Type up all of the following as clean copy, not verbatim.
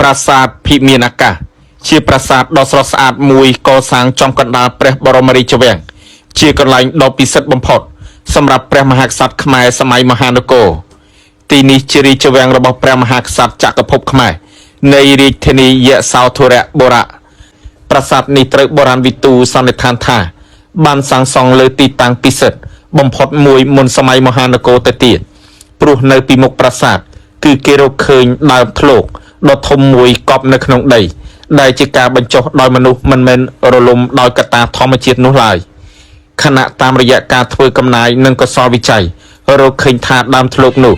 ប្រាសាទភិមានអាកាសជាប្រាសាទដ៏ស្រស់ស្អាតមួយកសាងចំកណ្ដាលព្រះបរមរាជវាំងជាកន្លែងដ៏ពិសិដ្ឋបំផុតសម្រាប់ព្រះមហាក្សត្រខ្មែរសម័យមហានគរទីនេះជារាជវាំងរបស់ព្រះមហាក្សត្រចក្រភពខ្មែរនៃរាជធានីយសោធរៈបុរៈប្រាសាទនេះត្រូវបុរាណវិទូសន្និដ្ឋានថាបានសាងសង់លើទីតាំងពិសិដ្ឋបំផុតមួយមុនសម័យមហានគរទៅទៀតព្រោះនៅពីមុខប្រាសាទគឺគេរកឃើញដើមធ្លកដ៏ធំមួយកប់នៅក្នុងដីដែលជាការបញ្ចុះដោយមនុស្សមិនមែនរលំដោយកត្តាធម្មជាតិនោះឡើយខណៈតាមរយៈការធ្វើកំណាយនិងកសលវិច័យរកឃើញថាដើមធ្លកនោះ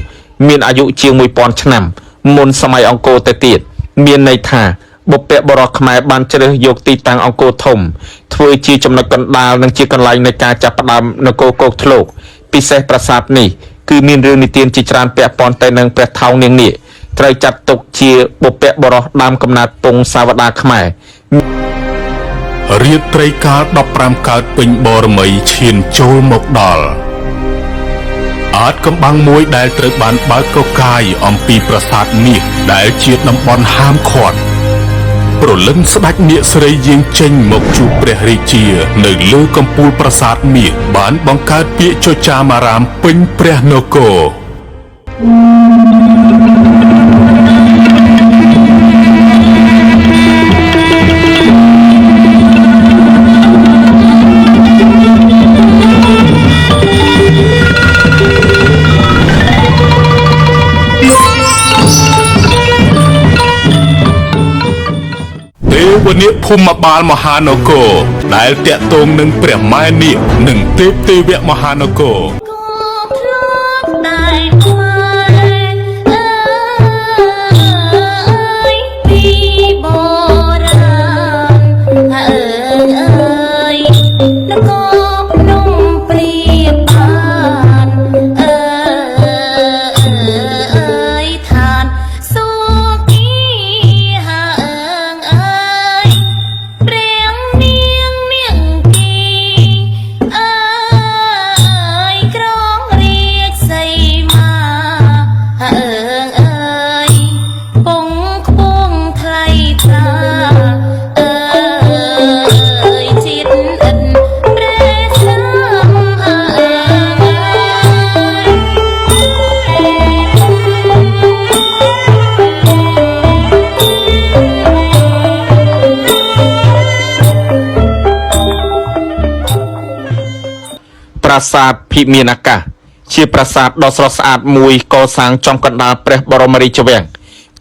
មានអាយុជាង 1000 ឆ្នាំមុនសម័យអង្គរទៅទៀតមានន័យថាបុព្វបុរសខ្មែរបានជ្រើសយកទីតាំងអង្គរធំធ្វើជាចំណុចកណ្ដាលនិងជាកន្លែងនៃការចាប់ផ្ដើមនគរគោកធ្លកពិសេសប្រាសាទនេះគឺមានរឿងនិទានជាច្រើនពាក់ព័ន្ធទៅនឹងព្រះថោងនាងនាគត្រូវចាត់ទុកជាបុព្វបុរសដើមកំណើតពងសាវតាខ្មែររាត្រីកាល15កើតពេញបរមីឈានចូលមកដល់អាចកំបាំងមួយដែលត្រូវបានបើកកកាយអំពីប្រាសាទមាសដែលជាតំបន់ហាមឃាត់ព្រលឹងស្ដេចនាគស្រីយាងចេញមកជួបព្រះរាជានៅលើកំពូលប្រាសាទមាសបានបង្កើតពាក្យចចាមអារាមពេញព្រះនគរវនាគភូមិបាលមហានគរដែលតាក់ទងនឹងព្រះម៉ែនាគនិងទេពទេវមហានគរប្រាសាទភិមានអាកាសជាប្រាសាទដ៏ស្រស់ស្អាតមួយកសាងចំកណ្ដាលព្រះបរមរាជវាំង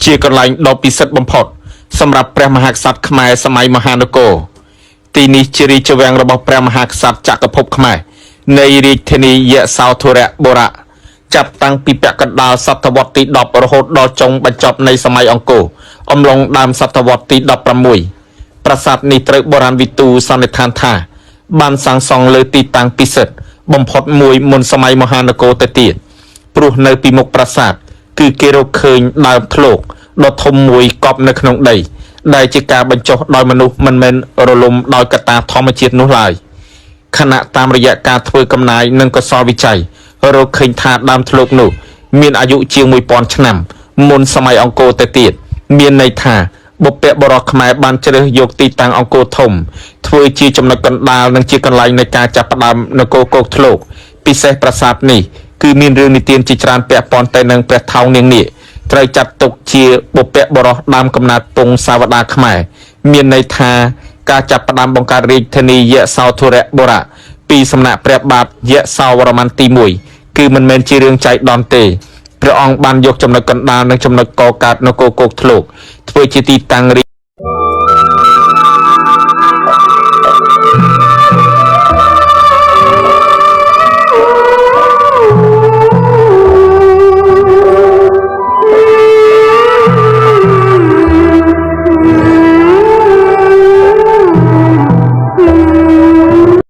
ជាកន្លែងដ៏ពិសិដ្ឋបំផុតសម្រាប់ព្រះមហាក្សត្រខ្មែរសម័យមហានគរទីនេះជារាជវាំងរបស់ព្រះមហាក្សត្រចក្រភពខ្មែរនៃរាជធានីយសោធរៈបុរៈចាប់តាំងពីពាក់កណ្ដាលសតវត្សទី10រហូតដល់ចុងបញ្ចប់នៃសម័យអង្គរអំឡុងដើមសតវត្សទី16ប្រាសាទនេះត្រូវបុរាណវិទូសន្និដ្ឋានថាបានសាងសង់លើទីតាំងពិសិដ្ឋបំផុតមួយមុនសម័យមហានគរទៅទៀតព្រោះនៅពីមុខប្រាសាទគឺគេរកឃើញដើមធ្លកដ៏ធំមួយកប់នៅក្នុងដីដែលជាការបញ្ចុះដោយមនុស្សមិនមែនរលំដោយកត្តាធម្មជាតិនោះឡើយខណៈតាមរយៈការធ្វើកំណាយនិងកសលវិច័យរកឃើញថាដើមធ្លកនោះមានអាយុជាង 1000 ឆ្នាំមុនសម័យអង្គរទៅទៀតមានន័យថាបុព្វបុរសខ្មែរបានជ្រើសយកទីតាំងអង្គរធំធ្វើជាចំណុចកណ្ដាលនិងជាកន្លែងនៃការចាប់ផ្ដើមនគរគោកធ្លកពិសេសប្រាសាទនេះគឺមានរឿងនិទានជាច្រើនពាក់ព័ន្ធទៅនឹងព្រះថោងនាងនាគត្រូវចាត់ទុកជាបុព្វបុរសដើមកំណើតពងសាវតាខ្មែរមានន័យថាការចាប់ផ្ដើមបង្កើតរាជធានីយសោធរៈបុរៈពីសំណាក់ព្រះបាទយសោវរ្ម័នទី1គឺមិនមែនជារឿងចៃដន្យទេព្រះអង្គបានយកចំណុចកណ្ដាលនិងចំណុចកកើតនគរគោកធ្លកធ្វើជាទីតាំង